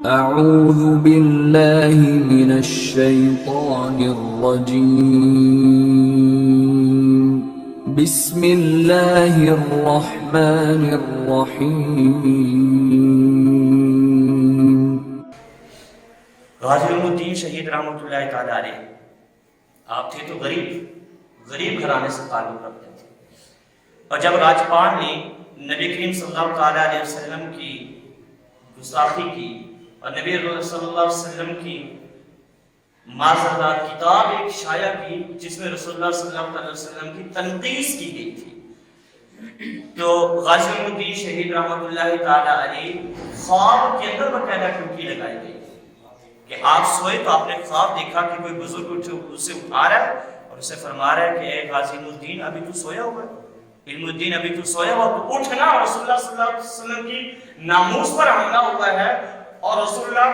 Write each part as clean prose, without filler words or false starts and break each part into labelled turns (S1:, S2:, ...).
S1: أعوذ بالله من الشيطان الرجيم بسم الله الرحمن الرحيم
S2: غازی الدین شہید رحمۃ اللہ تعالی علیہ آپ تھے تو غریب گھرانے سے تعلق رکھتے تھے، اور جب راجپال نے نبی کریم صلی اللہ تعالی علیہ وسلم کی گستاخی کی اور نبی صلی اللہ علیہ وسلم کی معذرت کتاب ایک شائع کی جس میں رسول اللہ صلی اللہ علیہ وسلم کی تنقیص کی گئی تھی، تو غازی الدین شہید رحمۃ اللہ تعالی علیہ خواب کے اندر باقاعدہ ٹوکی لگائی گئی کہ آپ سوئے تو آپ نے خواب دیکھا کہ کوئی بزرگ اسے اٹھا رہا ہے اور اسے فرما رہا ہے کہ اے غازی الدین ابھی تو سویا ہوا ہے، علم الدین ابھی تو سویا ہوا، تو اٹھنا، رسول اللہ صلی اللہ علیہ وسلم کی ناموس پر حملہ ہوا ہے اور رسول اللہ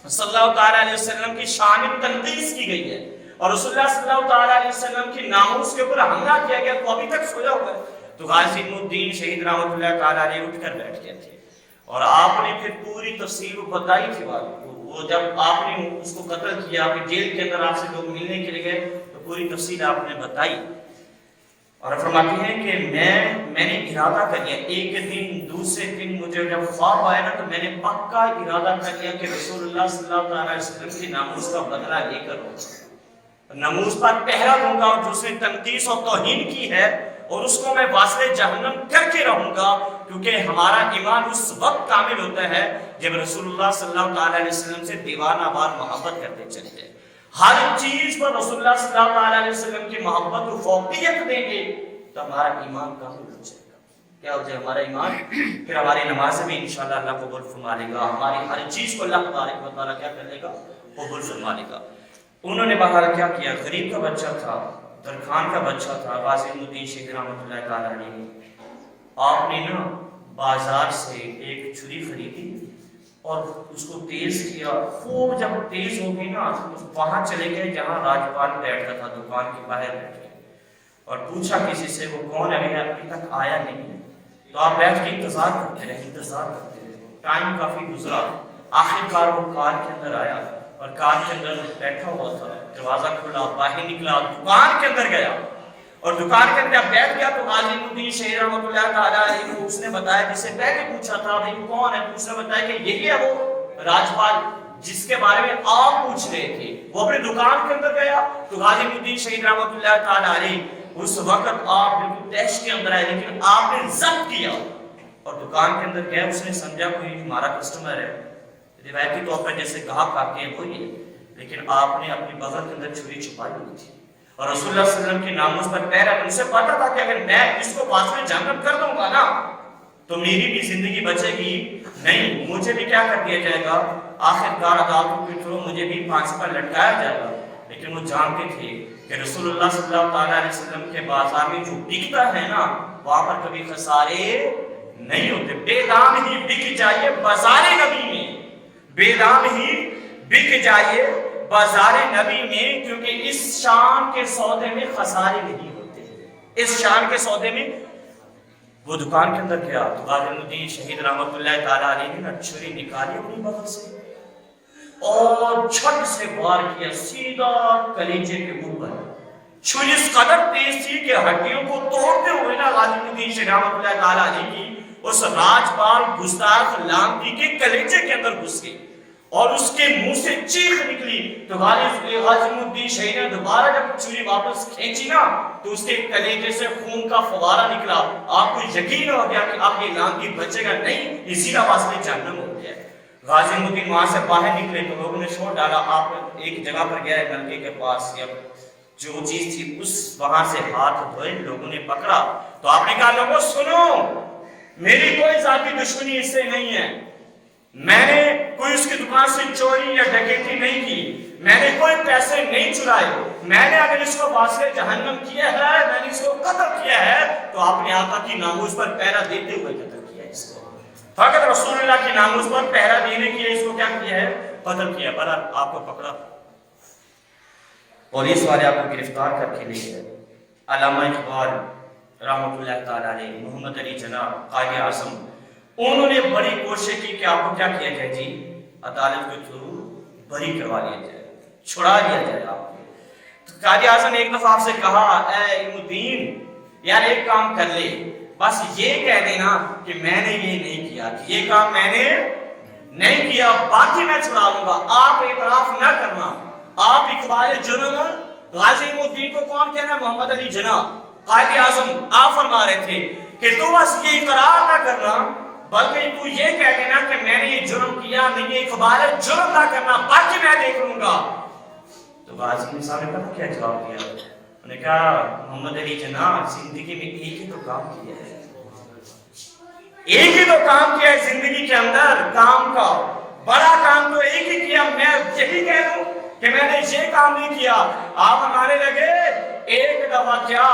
S2: صلی اللہ تعالی علیہ وسلم کی شان تنقیص کی گئی ہے اور رسول اللہ صلی اللہ تعالی علیہ وسلم کی ناموس کے اوپر حملہ کیا گیا، تو ابھی تک سویا ہوا ہے۔ تو غازی الدین شہید رحمۃ اللہ تعالی علیہ اٹھ کر بیٹھ گئے تھے اور آپ نے پھر پوری تفصیل بتائی تھی بات کو، وہ جب آپ نے اس کو قتل کیا، پھر جیل کے اندر آپ سے لوگ ملنے کے لیے گئے تو پوری تفصیل آپ نے بتائی، اور فرماتی ہیں کہ میں نے ارادہ کر لیا، ایک دن دوسرے دن مجھے جب خواب آیا نا تو میں نے پکا ارادہ کر لیا کہ رسول اللہ صلی اللہ علیہ وسلم کی ناموس کا بدلہ لے کر ناموس پر پہرا دوں گا، اور جو اس نے تنقیص اور توہین کی ہے اور اس کو میں واصل جہنم کر کے رہوں گا، کیونکہ ہمارا ایمان اس وقت کامل ہوتا ہے جب رسول اللہ صلی اللہ علیہ وسلم سے دیوانہ وار محبت کرتے چلتے ہیں، ہر چیز پر رسول اللہ صلی اللہ علیہ وسلم کی محبت و فوقیت دیں گے تو ہمارا ایمان کامل ہو جائے گا۔ کیا ہو جائے ہمارا ایمان؟ پھر ہماری نماز میں انشاءاللہ اللہ قبول فرما لے گا، ہماری ہر چیز کو اللہ تبارک و تعالیٰ کیا کر لے گا؟ قبول فرما لے گا۔ انہوں نے بہرحال کیا کیا، غریب کا بچہ تھا، درخان کا بچہ تھا، غازی الدین شہید رحمۃ اللہ تعالی علیہ، آپ نے نا بازار سے ایک چھری خریدی اور اس کو تیز کیا، خوب جب تیز ہوگی نا وہاں چلے گئے جہاں راجپال بیٹھتا تھا، دکان کے باہر بیٹھ گئے اور پوچھا کسی سے وہ کون ہے، ابھی تک آیا نہیں ہے، تو آپ بیٹھ کے انتظار کرتے رہے، ٹائم کافی گزرا، آخر کار وہ کار کے اندر آیا اور کار کے اندر بیٹھا ہوا تھا، دروازہ کھلا، باہر نکلا، دکان کے اندر گیا اور دکان کے اندر بیٹھ گیا تو غازی الدین شہید رحمۃ اللہ تعالی علیہ کو اس نے بتایا، جسے پہلے پوچھا تھا بھائی کون ہے، اس نے بتایا کہ یہی ہے وہ راجپال جس کے بارے میں آپ پوچھ رہے تھے، وہ اپنے دکان کے اندر گیا تو غازی الدین شہید رحمۃ اللہ تعالی علیہ اس وقت آپ بالکل تیش کے اندر آئے، لیکن آپ نے ضبط کیا اور دکان کے اندر گیا، اس نے سمجھا کوئی ہمارا کسٹمر ہے، روایتی طور پر جیسے گاہک آتے ہیں وہی ہے، لیکن آپ نے اپنی بغل کے اندر چھری چھپائی ہوئی تھی اور رسول اللہ صلی اللہ علیہ وسلم کی ناموس پر پہرا، ان سے پتا تھا کہ اگر میں اس کو واصل جہنم کر دوں گا نا تو میری بھی زندگی بچے گی نہیں، مجھے بھی کیا کر دیا جائے گا، آخر کار عدالتوں کے تھرو مجھے بھی پھانسی پر لٹکایا جائے گا۔ لیکن وہ جانتے تھے کہ رسول اللہ صلی اللہ علیہ وسلم کے بازار میں جو بکتا ہے نا وہاں پر کبھی خسارے نہیں ہوتے، بے دام ہی بک جائیے بازار نبی میں، بے دام ہی بک جائیے بازار نبی میں، کیونکہ اس شان کے سودے میں خسارے نہیں ہوتے، اس شان کے سودے میں۔ وہ دکان کے اندر گیا تو غازی الدین شہید رحمۃ اللہ تعالی علیہ نے چھری نکالی اپنی بغل سے اور چھٹ سے وار کیا سیدھا کلیجے کے اوپر، چھری اس قدر تیز تھی کہ ہڈیوں کو توڑتے ہوئے نا غازی الدین شہید رحمۃ اللہ تعالی علیہ کی اس راجپال گستاخ لانتی کے کلیجے کے اندر گھس گئی اور اس کے منہ سے چیخ نکلی، تو غازی الدین شہید نے دوبارہ جب چھری واپس کھینچی نا تو اس کے کلیجے سے خون کا فوارہ نکلا، آپ کو یقین ہو گیا کہ اب یہ لانتی بچے گا نہیں، اسی کا واسطے جہنم ہو گیا۔ غازی الدین وہاں سے باہر نکلے تو لوگوں نے چھوڑ ڈالا، آپ ایک جگہ پر گئے نلکے کے پاس، یا جو چیز تھی اس وہاں سے ہاتھ دھوئے، لوگوں نے پکڑا تو آپ نے کہا لوگوں سنو، میری کوئی ذاتی دشمنی اس سے نہیں ہے، میں نے کوئی اس کی دکان سے چوری یا ڈکیتی نہیں کی، میں نے کوئی پیسے نہیں چرائے، میں نے اگر اس کو واصل جہنم کیا ہے، میں نے اس کو قتل کیا ہے تو آپ نے آقا کی ناموس پر پہرا دیتے ہوئے قتل کیا ہے، اس کو فقط رسول اللہ کی ناموس پر پہرا دینے کے لیے اس کو کیا کیا ہے، قتل کیا ہے۔ برحال آپ کو پکڑا، پولیس والے آپ کو گرفتار کر کے لے گئے، علامہ اقبال رحمۃ اللہ تعالی علیہ، محمد علی جناح قائد اعظم، انہوں نے بڑی کوشش کی کہ آپ کو کیا کیا جائے جی، عدالت کے تھرو بری کروا لیا جائے، چھڑا لیا جائے آپ کو۔ تو قاضی اعظم نے ایک دفعہ آپ سے کہا اے علم الدین یار ایک کام کر لے، بس یہ کہہ دینا کہ میں نے یہ نہیں کیا، یہ کام میں نے نہیں کیا، باقی میں چھڑا لوں گا، آپ اعتراف نہ کرنا۔ آپ اقبال جنم غازی علم الدین کو کون کہنا؟ محمد علی جناح قائد اعظم۔ آپ فرما رہے تھے کہ تو بس یہ اقرار نہ کرنا بلکہ تو یہ کہہ دینا کہ میں نے یہ جرم کیا نہیں ہے، اقبال جرم نہ کرنا، باقی میں دیکھ لوں گا۔ تو غازی صاحب نے پتہ کیا جواب دیا؟ انہوں نے کہا محمد علی جناح زندگی میں ایک ہی تو کام کیا ہے، ایک ہی تو کام کیا ہے زندگی کے اندر، کام کا بڑا کام تو ایک ہی کیا، میں یہی کہہ دوں کہ میں نے یہ کام نہیں کیا۔ آپ ہمارے لگے ایک دفعہ کیا،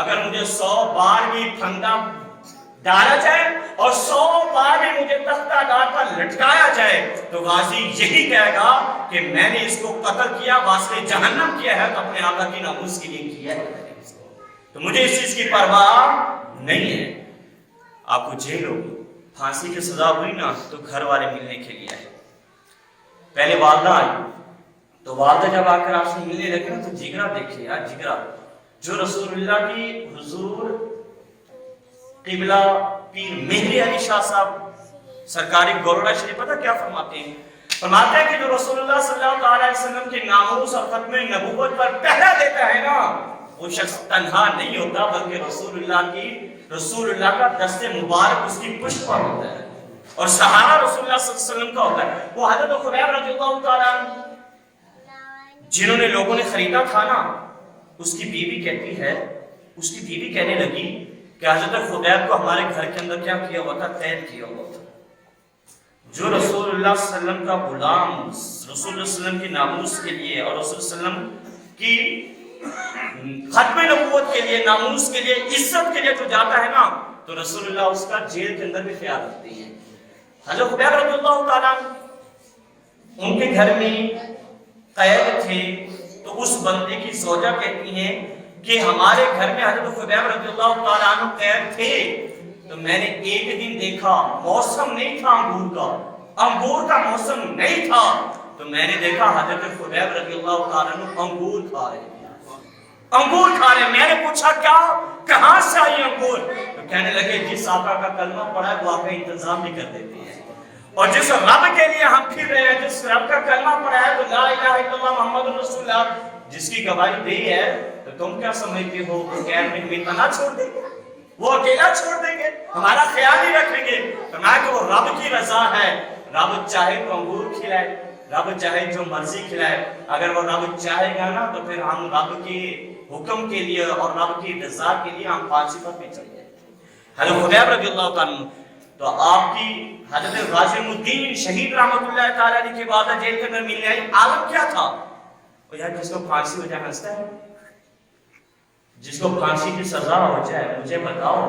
S2: اگر مجھے 100 بار بھی پھندا ڈالا جائے اور 100 بار بھی مجھے تختہ ڈال کر لٹکایا جائے تو غازی یہی کہے گا کہ میں نے اس کو قتل کیا، واسطے جہنم کیا ہے تو اپنے آقا کی ناموس کے لیے کیا ہے، تو مجھے اس چیز کی پرواہ نہیں ہے۔ آپ کو جیل ہوگی، پھانسی کی سزا ہوئی نا تو گھر والے ملنے کے لیے آئے، پہلے والدہ آئی تو والدہ جب آ کر آپ سے ملنے لگے نا تو جگرا دیکھیے یار، جگرا جو رسول اللہ کی حضور قبلہ پیر مہری علی شاہ صاحب سرکاری گورڑا شریف پتہ کیا فرماتے ہیں؟ فرماتے ہیں کہ جو رسول اللہ صلی اللہ علیہ وسلم کے ناموس اور ختم نبوت پر پہرا دیتا ہے نا وہ شخص تنہا نہیں ہوتا بلکہ رسول اللہ کا دست مبارک اس کی پشت پر ہوتا ہے اور سہارا رسول اللہ صلی اللہ علیہ وسلم کا ہوتا ہے۔ وہ حضرت خبیب رضی اللہ تعالیٰ جنہوں نے لوگوں نے خریدا تھا نا، اس کی بیوی کہتی ہے، اس کی بیوی کہنے لگی کہ حضرت خبیب کو ہمارے گھر کے اندر کیا کیا ہوا تھا؟ قید کیا ہوا تھا۔ جو رسول اللہ صلی اللہ علیہ وسلم کا غلام رسول اللہ صلی اللہ علیہ وسلم کی ناموس کے لیے اور رسول اللہ صلی اللہ علیہ وسلم کی ختم نبوت کے لیے، ناموس کے لیے، عزت کے لیے جو جاتا ہے نا تو رسول اللہ اس کا جیل کے اندر بھی خیال رکھتے ہیں۔ حضرت خبیب رضی اللہ تعالیٰ ان کے گھر میں قید تھے تو اس بندے کی زوجہ کہتی ہیں کہ ہمارے گھر میں حضرت خبیب رضی اللہ تعالیٰ عنہ قید تھے تو میں نے ایک دن دیکھا، موسم نہیں تھا انگور کا موسم نہیں تھا تو میں نے دیکھا حضرت خبیب رضی اللہ تعالیٰ عنہ انگور کھا رہے۔ میں نے پوچھا کیا، کہاں سے آئی انگور؟ تو کہنے لگے جس آقا کا کلمہ پڑھا ہے وہ آقا انتظام بھی کر دیتے ہیں، اور جس رب کے لیے ہم پھر رہے ہیں، جس رب کا کلمہ پڑھا ہے تو لا الہ الا اللہ محمد رسول اللہ جس کی گواہی دی ہے تو تم کیا سمجھتے ہو کہ غیر میں ہمیں تنہا چھوڑ دیں گے، وہ اکیلا چھوڑ دیں گے، ہمارا خیال ہی رکھیں گے؟ فرمایا کہ وہ رب کی رضا ہے، رب چاہے تو انگور کھلائے، رب چاہے جو مرضی کھلائے، اگر وہ رب چاہے گا نا تو پھر ہم رب کے حکم کے لیے اور رب کی رضا کے لیے ہم پھانسی پر بھی چڑھ جائیں۔ حضرت خبیب رضی اللہ تعالیٰ تو آپ کی حضرت غازی الدین شہید رحمت اللہ تعالیٰ علیہ کے بعد جیل کے اندر ملنے آئی، عالم کیا تھا؟ وہ یار جس کو پھانسی ہو جائے ہنستا ہے، جس کو پھانسی کی سزا ہو جائے مجھے بتاؤ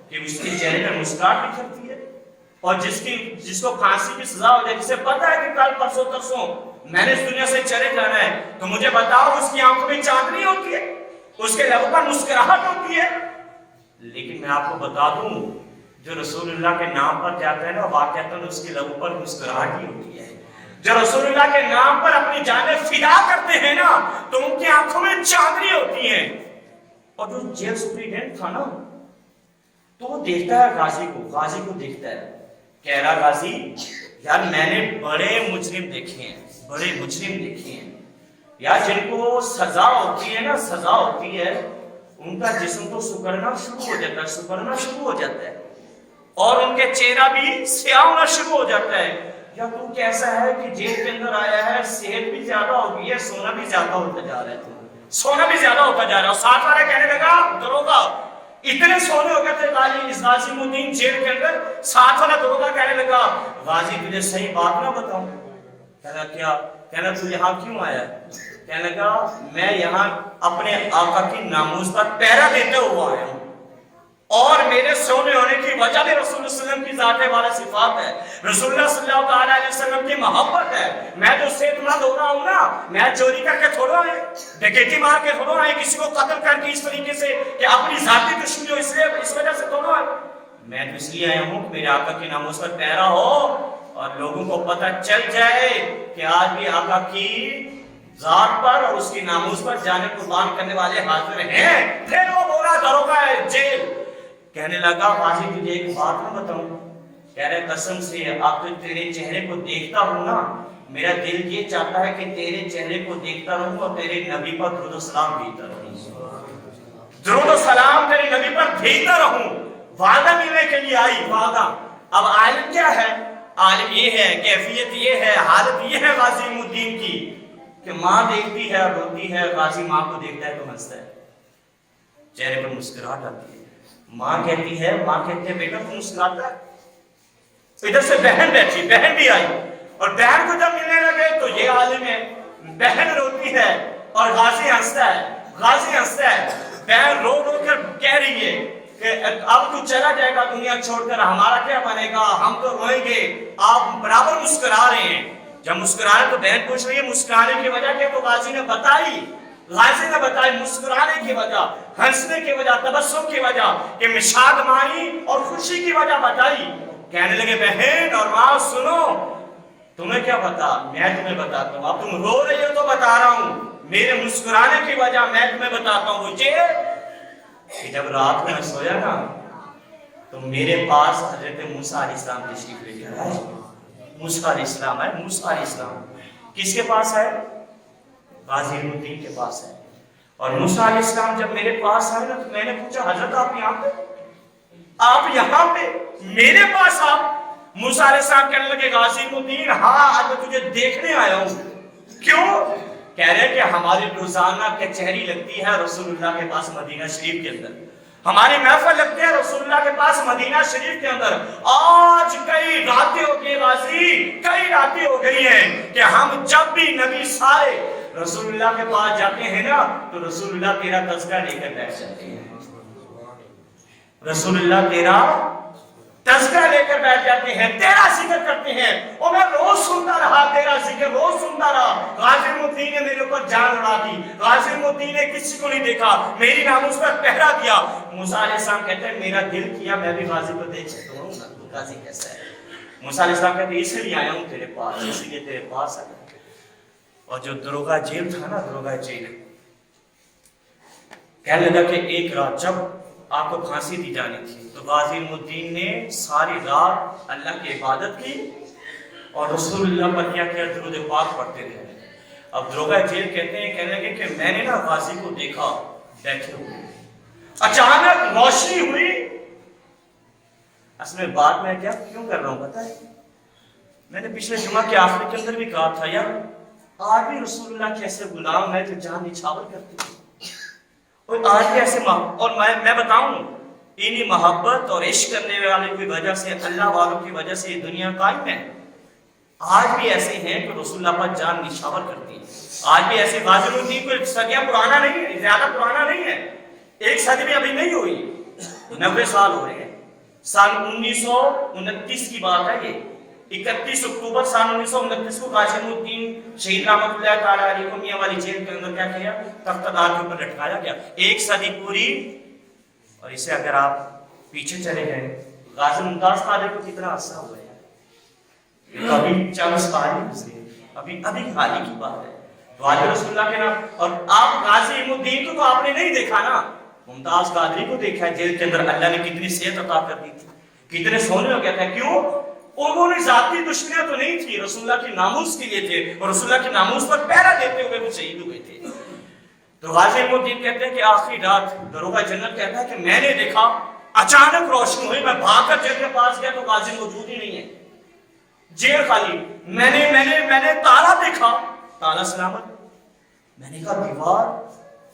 S2: کہ اس کے چہرے پر مسکراہٹ نکھرتی ہے، اور جس کو پھانسی کی سزا ہو جائے، جسے پتا ہے کہ کل پرسوں ترسوں میں نے اس دنیا سے چلے جانا ہے، تو مجھے بتاؤ اس کی آنکھوں میں چاندنی ہوتی ہے، اس کے لبوں پر مسکراہٹ ہوتی ہے؟ لیکن میں آپ کو بتا دوں جو رسول اللہ کے نام پر جاتا ہے نا واقعتاً اس کے لبوں پر مسکراہٹ ہی ہوتی ہے۔ جو رسول اللہ کے نام پر اپنی جانیں فدا کرتے ہیں نا تو ان کی آنکھوں میں چاندنی ہوتی ہے۔ اور جو جیل سپرنٹینڈنٹ تھا نا تو وہ دیکھتا ہے غازی کو دیکھتا ہے، کہہ رہا غازی یار میں نے بڑے مجرم دیکھے ہیں یار جن کو سزا ہوتی ہے نا، سزا ہوتی ہے ان کا جسم تو سکڑنا شروع ہو جاتا ہے اور ان کے چہرہ بھی سیاہ ہونا شروع ہو جاتا ہے۔ یا تو کیسا ہے کہ جیل کے اندر آیا ہے، صحت بھی زیادہ ہو گئی ہے، سونا بھی زیادہ ہوتا جا رہا ہے، اور ساتھ والا کہنے لگا دروگا اتنے سونے ہو گئے تھے غازی الدین جیل کے اندر، ساتھ والا دروگا کہنے لگا غازی تجھے صحیح بات نہ بتاؤں؟ کہنا کیا؟ کہنا تو یہاں کیوں آیا؟ کہنے لگا میں یہاں اپنے آقا کی ناموس پر پہرا دیتے ہوا آیا ہوں، اور میرے سونے ہونے کی وجہ بھی رسول اللہ صلی اللہ علیہ وسلم کی ذات والا صفات ہے، رسول اللہ صلی اللہ علیہ وسلم کی محبت ہے۔ میں جو صحت مند ہو رہا ہوں نا، میں چوری کر کے تھوڑا ہے، ڈکیتی مار کے تھوڑا ہے، کسی کو قتل کر کے اس طریقے سے کہ اپنی ذاتی دشمنی ہو اس وجہ سے تھوڑا ہے، میں تو اس لیے آیا ہوں کہ میرے آقا کی ناموس پر پہرا ہو اور لوگوں کو پتہ چل جائے کہ آج بھی آقا کی ذات پر اور اس کی ناموس پر جانے قربان کرنے والے حاضر ہیں. پھر وہ بولا دروگا جیل. کہنے لگا غازی تجھے ایک بات نہ بتاؤں؟ کہہ رہے قسم سے اب تو تیرے چہرے کو دیکھتا ہوں نا میرا دل یہ چاہتا ہے کہ تیرے چہرے کو دیکھتا رہوں اور تیرے نبی پر درود و سلام بھیجتا رہوں. درود و سلام تیرے نبی پر بھیجتا رہوں. وعدہ ملنے کے لیے آئی وعدہ. اب عالم کیا ہے؟ عالم یہ ہے، کیفیت یہ ہے، حالت یہ ہے غازی الدین کی کہ ماں دیکھتی ہے روتی ہے، غازی ماں کو دیکھتا ہے تو ہنستا ہے، چہرے پر مسکراہٹ آتی ہے. ماں کہتی ہے بیٹا تو مسکراتا ہے. ادھر سے بہن بیٹھی، بہن بھی آئی اور بہن کو جب ملنے لگے تو یہ عالم ہے. بہن روتی ہے اور غازی ہنستا ہے. غازی ہنستا ہے. بہن رو رو کر کہہ رہی ہے کہ اب تو چلا جائے گا دنیا چھوڑ کر، ہمارا کیا بنے گا، ہم تو روئیں گے. آپ برابر مسکرا رہے ہیں. جب مسکرا رہے تو بہن پوچھ رہی ہے مسکرانے کی وجہ کیا؟ تو غازی نے بتائی. غازی نے بتائی مسکرانے کی وجہ، ہنسنے کی وجہ، تبسم کی وجہ، کہ مشاد مانی اور خوشی کی وجہ بتائی. کہنے لگے بہن اور ماں سنو، تمہیں کیا پتا، میں تمہیں بتاتا ہوں. اب تم رو رہی ہو تو بتا رہا ہوں. میرے مسکرانے کی وجہ میں تمہیں بتاتا ہوں. کہ جب رات میں سویا نا تو میرے پاس حضرت موسیٰ علیہ السلام تشریف لے کر آئے. موسیٰ علیہ السلام ہے. موسیٰ علیہ السلام کس کے پاس ہے؟ غازی الدین کے پاس ہے. اور موسیٰ علیہ السلام جب میرے پاس آئے نا تو میں نے پوچھا حضرت آپ یہاں پہ، آپ یہاں پہ میرے پاس آپ؟ موسیٰ علیہ السلام کہنے لگے غازی الدین ہاں آج میں تجھے دیکھنے آیا ہوں. کیوں؟ کہہ رہے کہ ہماری روزانہ کچہری لگتی ہے رسول اللہ کے پاس مدینہ شریف کے اندر، ہماری محفل لگتی ہے رسول اللہ کے پاس مدینہ شریف کے اندر. آج کئی راتیں ہو گئی غازی، کئی راتیں ہو گئی ہیں کہ ہم جب بھی نبی سارے رسول اللہ کے پاس جاتے ہیں نا تو رسول اللہ تیرا تذکرہ لے کر بیٹھ جاتے ہیں. رسول اللہ تیرا تذکرہ لے کر بیٹھ جاتے ہیں، تیرا ذکر کرتے ہیں. اور میں روز سنتا رہا تیرا ذکر، روز سنتا رہا. غازی الدین نے میرے اوپر جان اڑا دی. غازی الدین نے کسی کو نہیں دیکھا، میری ناموس پر پہرا دیا. موسیٰ علیہ السلام کہتے ہیں میرا دل کیا میں بھی غازی کو دیکھ سکتا ہوں نا غازی کیسا ہے. موسیٰ علیہ السلام کہتے ہیں اس لیے آیا ہوں تیرے پاس، اس لیے تیرے پاس آیا. اور جو دروگا جیل تھا نا، دروگا جیل کہنے لگا کہ ایک رات جب آپ کو پھانسی دی جانی تھی تو غازی الدین نے ساری رات اللہ کی عبادت کی اور رسول اللہ پر کیا درود پاک پڑھتے رہے. اب دروگا جیل کہتے ہیں کہنے لگے کہ میں نے نا غازی کو دیکھا بیٹھے ہوئے، اچانک روشنی ہوئی. اصل میں بات میں کیا کیوں کر رہا ہوں پتہ ہے؟ میں نے پچھلے جمعہ کے آخر کے اندر بھی کہا تھا یار آج بھی رسول اللہ کے ایسے غلام ہیں جو جان نچھاور کرتے ہیں، اور آج بھی ایسے اور میں بتاؤں انہی محبت اور عشق کرنے والے کی وجہ سے، اللہ والوں کی وجہ سے یہ دنیا قائم ہے. آج بھی ایسے ہیں کہ رسول اللہ پر جان نچھاور کرتی ہے. آج بھی ایسے غازی الدین کوئی صدیاں پرانا نہیں ہے، زیادہ پرانا نہیں ہے، ایک صدی بھی ابھی نہیں ہوئی، 90 سال ہو رہے ہیں. سال 1929 کی بات ہے یہ. 31 اکتوبر سال 1929 کو غازی الدین شہید رحمۃ اللہ تعالیٰ علیہ کو میاں والی جیل کے اندر کیا کیا؟ تختہ دار کے اوپر لٹکایا گیا. ایک صدی پوری. اور اسے اگر آپ پیچھے چلے گئے غازی ممتاز قادری کو کتنا عرصہ ہوا ہے؟ ابھی 40 سال ہی گزرے، ابھی حال ہی کی بات ہے. غازی رسول اللہ کے نام. اور آپ غازی الدین کو تو آپ نے نہیں دیکھا نا، ممتاز قادری کو دیکھا ہے جیل کے اندر. اللہ نے کتنی صحت عطا کر دی تھی، کتنے سونے ہو گیا تھا. کیوں؟ انہوں نے ذاتی دشمنیاں تو نہیں تھی، رسول اللہ کی ناموس کے لیے تھے اور رسول اللہ کی ناموس پر پہرا دیتے ہوئے وہ شہید ہوئے تھے. تو غازی الدین کہتے ہیں کہ آخری رات دروگا جنرل کہتا ہے کہ میں نے دیکھا اچانک روشنی ہوئی، میں بھاگ کر جیل کے پاس گیا تو غازی موجود ہی نہیں ہے، جیل خالی. میں نے تالا دیکھا، تالا سلامت. میں نے کہا دیوار،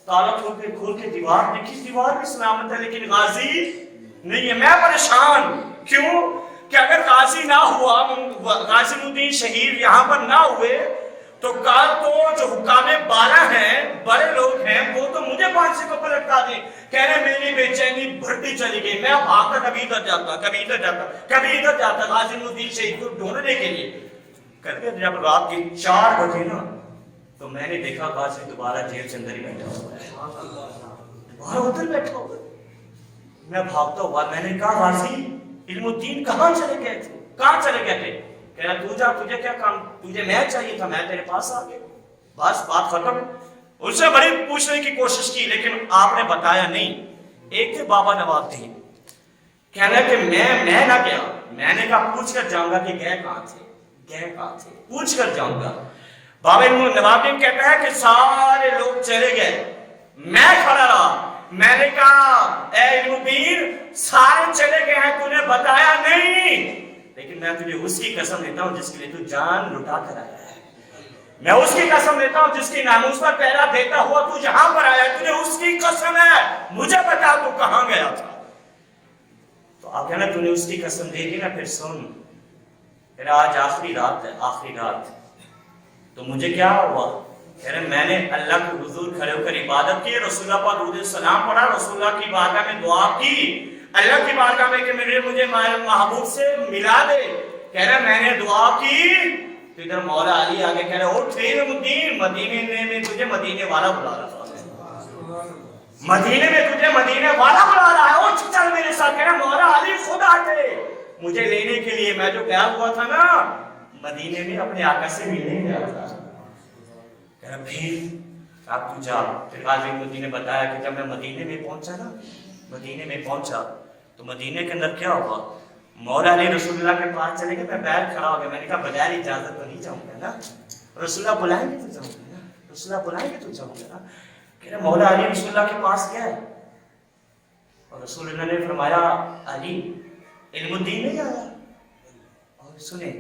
S2: تالا کھول کے دیوار دیکھی، دیوار بھی سلامت ہے لیکن غازی نہیں ہے. میں پریشان. کیوں؟ کہ اگر غازی نہ ہوا، غازی الدین شہید یہاں پر نہ ہوئے تو کل تو جو حکام بالا ہیں، بڑے لوگ ہیں، وہ تو مجھے پھانسی کے اوپر لٹکا دیں. کہہ رہے میری بے چینی بڑھتی چلی گئی. میں بھاگ کر کبھی ادھر جاتا، کبھی ادھر جاتا، کبھی ادھر جاتا غازی الدین شہید کو ڈھونڈنے کے لیے. کہتے ہیں جب رات کے 4 بجے نا تو میں نے دیکھا غازی دوبارہ جیل کے اندر ہی بیٹھا ہوا ہے، دوبارہ ادھر بیٹھا ہوا. میں بھاگتا ہوا، میں نے کہا غازی علم الدین کہاں چلے گئے تھے، کہاں چلے گئے تھے؟ کہہ رہا تو جا، تجھے کیا کام، تجھے میں چاہیے تھا، میں تیرے پاس آ گیا، بس بات ختم۔ اس سے بڑی پوچھنے کی کوشش کی لیکن آپ نے بتایا نہیں۔ ایک تھے بابا نوابدین، کہنا کہ میں نہ گیا، میں نے کہا پوچھ کر جاؤں گا کہ گئے کہاں تھے، پوچھ کر جاؤں گا۔ بابا نوابدین کہتا ہے کہ سارے لوگ چلے گئے، میں کھڑا رہا، میں نے کہا اے علم الدین سارے چلے گئے ہیں، تو نے بتایا نہیں، لیکن میں تجھے اس کی قسم دیتا ہوں جس کے لیے تو جان لٹا کر آیا ہے، میں اس کی قسم دیتا ہوں جس کی ناموس پر پہرا دیتا ہوا تو یہاں پر آیا، تجھے اس کی قسم ہے، مجھے بتا تو کہاں گیا تھا۔ تو آپ کہنا تو نے اس کی قسم دے دی نا، پھر سن، پھر آج آخری رات ہے، آخری رات، تو مجھے کیا ہوا؟ کہہ رہے میں نے اللہ کے حضور کھڑے ہو کر عبادت کی، رسول اللہ پر درود السلام پڑھا، رسول اللہ کی بارگاہ میں دعا کی، اللہ کی بارگاہ میں کہ مجھے محبوب سے ملا دے۔ کہہ رہے میں نے دعا کی تو ادھر مولا علی آگے کہہ رہے اٹھ علم الدین، مدینے میں تجھے مدینے والا بلا رہا ہے، مدینے میں تجھے مدینے والا بلا رہا ہے، اٹھ چل میرے ساتھ۔ کہہ رہے مولا علی خود آتے مجھے لینے کے لیے، میں جو گیا ہوا تھا نا مدینے میں اپنے آقا سے ملنے گیا تھا۔ کہہ رہا پھر آپ تو جا۔ پھر غازی الدین نے بتایا کہ جب میں مدینے میں پہنچا نا، مدینے میں پہنچا تو مدینے کے اندر کیا ہوا، مولا علی رسول اللہ کے پاس چلے گئے، میں باہر کھڑا ہو گیا، میں نے کہا بغیر اجازت تو نہیں جاؤں گا نا، رسول اللہ بلائیں گے تو جاؤں گا نا، رسول اللہ بلائیں گے تو جاؤں گا نا۔ کہہ رہا مولا علی رسول اللہ کے پاس گئے اور رسول اللہ نے فرمایا علی علم الدین نہیں آیا؟ اور سنیں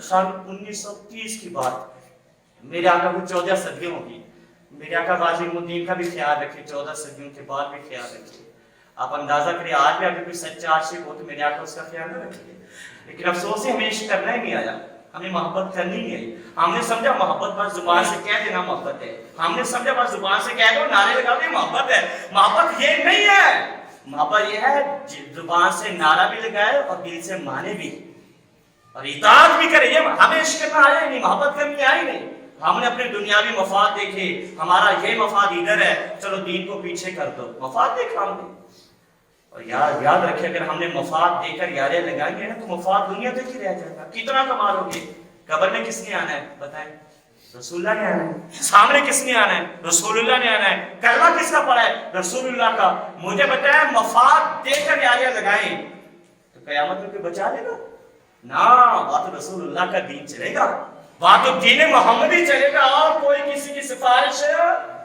S2: سال 1930 کی بات، میرے آقا کو 14 صدیوں ہوگی، میرے آقا غازی الدین کا بھی خیال رکھے، 14 صدیوں کے بعد بھی خیال رکھے۔ آپ اندازہ کریں آج بھی اگر کوئی سچا عاشق ہو تو میرے آقا اس کا خیال نہ رکھے، لیکن افسوس ہے ہمیں عشق کرنا ہی نہیں آیا، ہمیں محبت کرنی نہیں آئی۔ ہم نے سمجھا محبت بس زبان سے کہہ دینا محبت ہے، ہم نے سمجھا بس زبان سے کہہ دو، نعرے لگا دیں محبت ہے۔ محبت یہ نہیں ہے، محبت یہ ہے زبان سے نعرہ بھی لگائے اور دل سے مانے بھی اور اطاعت بھی کرے۔ یہ ہمیں عشق کرنا آیا ہی نہیں، محبت کرنی آئی نہیں۔ ہم نے اپنے دنیاوی مفاد دیکھے، ہمارا یہ مفاد ادھر ہے، چلو دین کو پیچھے کر دو، مفاد دیکھا ہم نے۔ اور یاد رکھے اگر ہم نے مفاد دے کر یاریں لگائیں گے نا تو مفاد دنیا تک ہی رہ جائے گا، کتنا کمال ہوگی۔ قبر میں کس نے آنا ہے بتائیں؟ رسول اللہ نے آنا ہے۔ سامنے کس نے آنا ہے؟ رسول اللہ نے آنا ہے۔ کلمہ کس کا پڑھا ہے؟ رسول اللہ کا۔ مجھے بتایا مفاد دے کر یاریں لگائیں تو قیامت میں کوئی بچا لے گا؟ نا، بات رسول اللہ کا دین چلے گا، بات دین محمدی چلے گا، اور کوئی کسی کی سفارش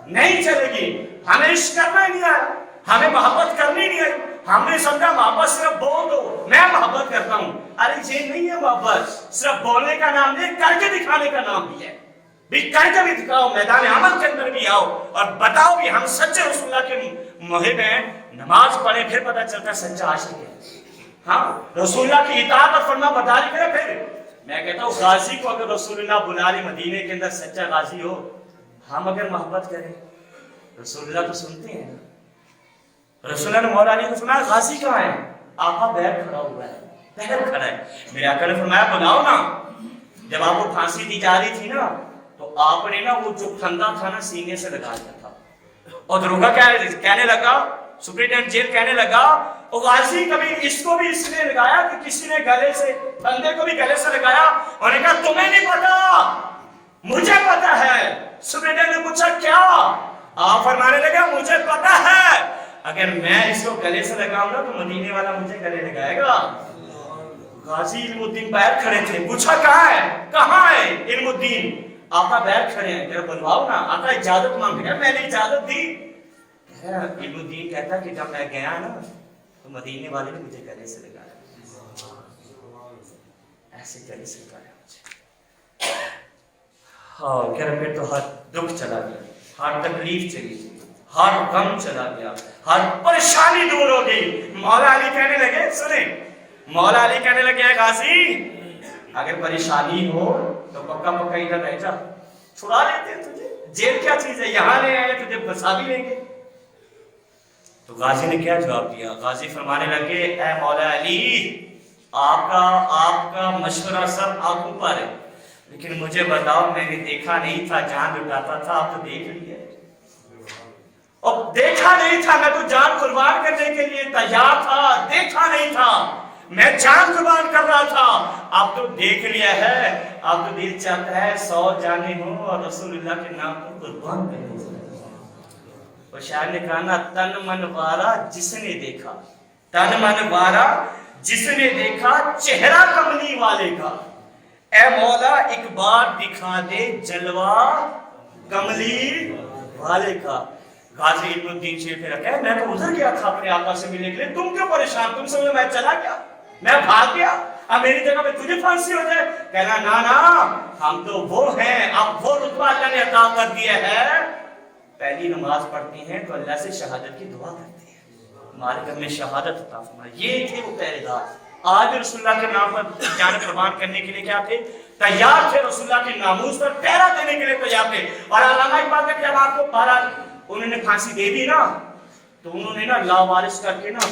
S2: نہیں چلے گی۔ ہمیں عشق کرنا ہی نہیں آیا، ہمیں محبت کرنی نہیں آئی، ہم نے سمجھا محبت صرف بول دو میں محبت کرتا ہوں۔ ارے یہ نہیں ہے محبت، صرف بولنے کا نام نہیں، کر کے دکھانے کا نام بھی ہے۔ بھی کر کے بھی دکھاؤ، میدان عمل کے اندر بھی آؤ اور بتاؤ بھی ہم سچے رسول اللہ کے محب ہیں۔ نماز پڑھے پھر پتہ چلتا ہے سچا عاشق ہے۔ ہاں رسول اللہ کی اطاعت اور فرما برداری کرے۔ پھر میں کہتا ہوں غازی کو اگر رسول اللہ بلا لے مدینے کے اندر سچا غازی ہو، ہم اگر محبت کریں رسول اللہ تو سنتے ہیں نا۔ رسول اللہ نے مولا علی کو فرمایا غازی کہاں ہے؟ آقا باہر کھڑا ہوا ہے، باہر کھڑا ہے۔ میرے آقا نے فرمایا بلاؤ نا۔ جب آپ کو پھانسی دی جا رہی تھی نا تو آپ نے نا وہ جو پھندا تھا نا سینے سے لگا دیا تھا، اور دروگا کہنے لگا، سپرنٹینڈنٹ جیل کہنے لگا اور غازی کبھی اس کو بھی اس نے لگایا کہ کسی نے گلے سے، بندے کو بھی گلے سے لگایا، اور نے کہا تمہیں نہیں پتا مجھے پتا ہے۔ سپرنٹینڈنٹ نے پوچھا کیا؟ آپ فرمانے لگا مجھے پتا ہے، اگر میں اس کو گلے سے لگاؤں گا تو مدینے والا مجھے گلے لگائے گا۔ غازی علم الدین باہر کھڑے تھے، پوچھا کہاں ہے علم الدین؟ آقا باہر کھڑے ہیں، کہ بلواؤ نا۔ آقا اجازت مانگ رہے ہیں، میں نے اجازت دی۔ علم الدین کہتا کہ جب میں گیا نا تو مدینے والے نے مجھے گلے سے لگایا، ایسے گلے سے لگایا مجھے۔ ہاں کہہ رہے پھر تو ہر دکھ چلا گیا، ہر تکلیف چلی گئی، ہر غم چلا گیا، ہر پریشانی دور ہو گئی۔ مولا علی کہنے لگے، سنیں مولا علی کہنے لگے اے غازی اگر پریشانی ہو تو پکا پکا ادھر رہ جا، چھڑا لیتے ہیں تجھے، جیل کیا چیز ہے، یہاں لے آئے تجھے بسا بھی لیں گے۔ تو غازی نے کیا جواب دیا؟ غازی فرمانے لگے اے مولا علی آپ کا مشورہ سب آنکھوں پر ہے، لیکن مجھے بتاؤ میں نے دیکھا نہیں تھا جان لٹاتا تھا، آپ تو دیکھ لیے، اور دیکھا نہیں تھا میں تو جان قربان کرنے کے لیے تیار تھا، دیکھا نہیں تھا میں جان قربان کر رہا تھا، اب تو دیکھ لیا ہے، اب تو دل چاہتا ہے 100 جانے ہوں اور رسول اللہ کے نام کو قربان کریں۔ اور شاعر نے کہا نا، تن من وارا جس نے دیکھا، تن من وارا جس نے دیکھا چہرہ کملی والے کا، اے مولا ایک بار دکھا دے جلوہ کملی والے کا۔ غازی ابن الدین شیخ نے کہا میں تو ادھر گیا تھا اپنے آقا سے ملنے کے لیے، تم کیوں پریشان، تم سمجھو میں چلا گیا، میں بھاگ گیا، اب میری جگہ پہ تجھے پھانسی ہو جائے؟ کہنا نا نا، ہم تو وہ ہیں، اب وہ رتبہ اللہ نے عطا کر دیا ہے، پہلی نماز پڑھتے ہیں تو اللہ سے شہادت کی دعا کرتے ہیں، ہمارے گھر میں شہادت عطا فرمائے۔ یہ تھے وہ پہرے دار، آج رسول اللہ کے نام پر جان قربان کرنے کے لیے کیا تھے؟ تیار تھے، رسول اللہ کے ناموس پر پہرا دینے کے لیے تیار تھے۔ اور علامہ اقبال نے جب آپ کو 12 انہوں نے پھانسی دے دی نا، تو انہوں نے نا لاوارث کر کے نا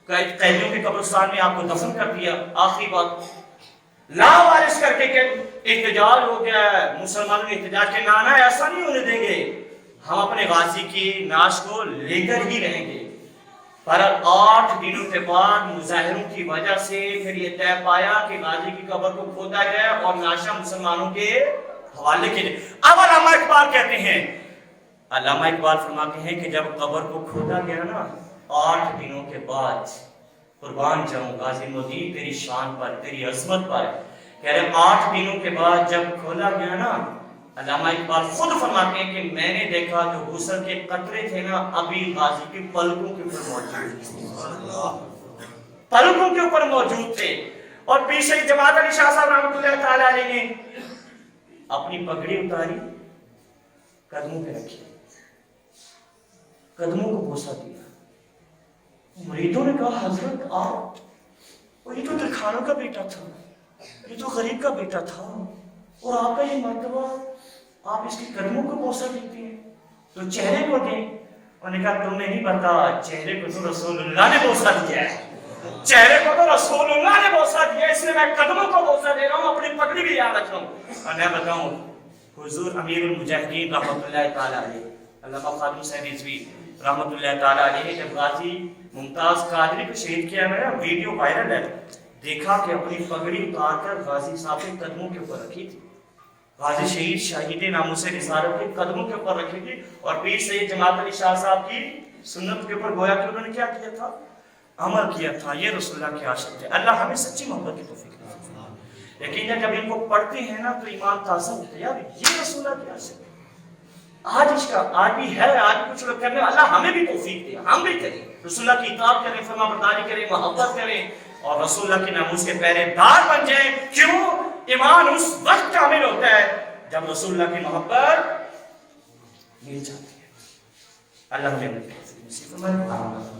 S2: قیدیوں کے قبرستان میں آپ کو دفن کر دیا۔ آخری بات لاوارث کر کے کہ احتجاج ہو گیا ہے، مسلمانوں نے احتجاج کے نانا ایسا نہیں ہونے دیں گے، ہم اپنے غازی کی نعش کو لے کر ہی رہیں گے۔ پر 8 دنوں کے بعد مظاہروں کی وجہ سے پھر یہ طے پایا کہ غازی کی قبر کو کھودا گیا اور نعشہ مسلمانوں کے حوالے کے لیے۔ اب علامہ اقبال کہتے ہیں، علامہ اقبال فرماتے ہیں کہ جب قبر کو کھودا گیا نا 8 دنوں کے بعد، قربان جاؤں غازی مودی تیری شان پر، تیری عظمت پر، کہہ رہے 8 دنوں کے بعد جب کھولا گیا نا، علامہ اقبال خود فرماتے ہیں کہ میں نے دیکھا جو غسل کے قطرے تھے نا ابھی غازی کے پلکوں کے اوپر موجود تھے، پلکوں کے اوپر موجود تھے۔ اور پیچھے جماعت علی شاہ صاحب رحمۃ اللہ تعالی علیہ نے اپنی پگڑی اتاری، قدموں پہ رکھی، قدموں کو بوسہ دیا۔ مریدوں نے کہا حضرت آپ، یہ تو دلکھانوں کا بیٹا تھا، یہ تو غریب کا بیٹا تھا، اور آپ کا یہ مرتبہ آپ اس کے قدموں کو بوسہ دیتے ہیں، تو چہرے کو دیں۔ انہوں نے کہا تمہیں نہیں پتا، چہرے کو تو رسول اللہ نے بوسہ دیا ہے، چہرے کو تو رسول اللہ نے بوسہ دیا ہے، اس لیے میں قدموں کو بوسہ دے رہا ہوں، اپنی پگڑی بھی یاد رکھ رہا ہوں۔ اور میں بتاؤں حضور امیر المجاہدین رحمۃ اللہ تعالی علیہ علامہ خادم حسین رضوی رحمۃ اللہ تعالی علیہ نے جب غازی ممتاز قادری کو شہید کیا، میرا ویڈیو وائرل ہے، دیکھا کہ اپنی پگڑی اتار کر غازی صاحب کے قدموں کے اوپر رکھی تھی، غازی شہید ناموس رسالت کے قدموں کے اوپر رکھی تھی، اور پیر سید جماعت علی شاہ صاحب کی سنت کے اوپر گویا کہ انہوں نے کیا کیا تھا؟ عمل کیا تھا۔ یہ رسول اللہ کے عاشق تھے۔ اللہ ہمیں سچی محبت کی توفیق دے۔ لیکن جب ان کو پڑھتے ہیں نا تو ایمان تازہ ہوتا ہے، یار یہ رسول اللہ کے عاشق ہے، آج اس کا آج بھی ہے، آج کچھ لوگ کرنے، اللہ ہمیں بھی توفیق دے، ہم بھی کریں، رسول اللہ کی اطاعت کریں، فرما برداری کریں، محبت کریں، اور رسول اللہ کے ناموس کے پہرے دار بن جائیں۔ کیوں؟ ایمان اس وقت کامل ہوتا ہے جب رسول اللہ کی محبت مل جاتی ہے۔ اللہ ہمیں نصیب فرمائے۔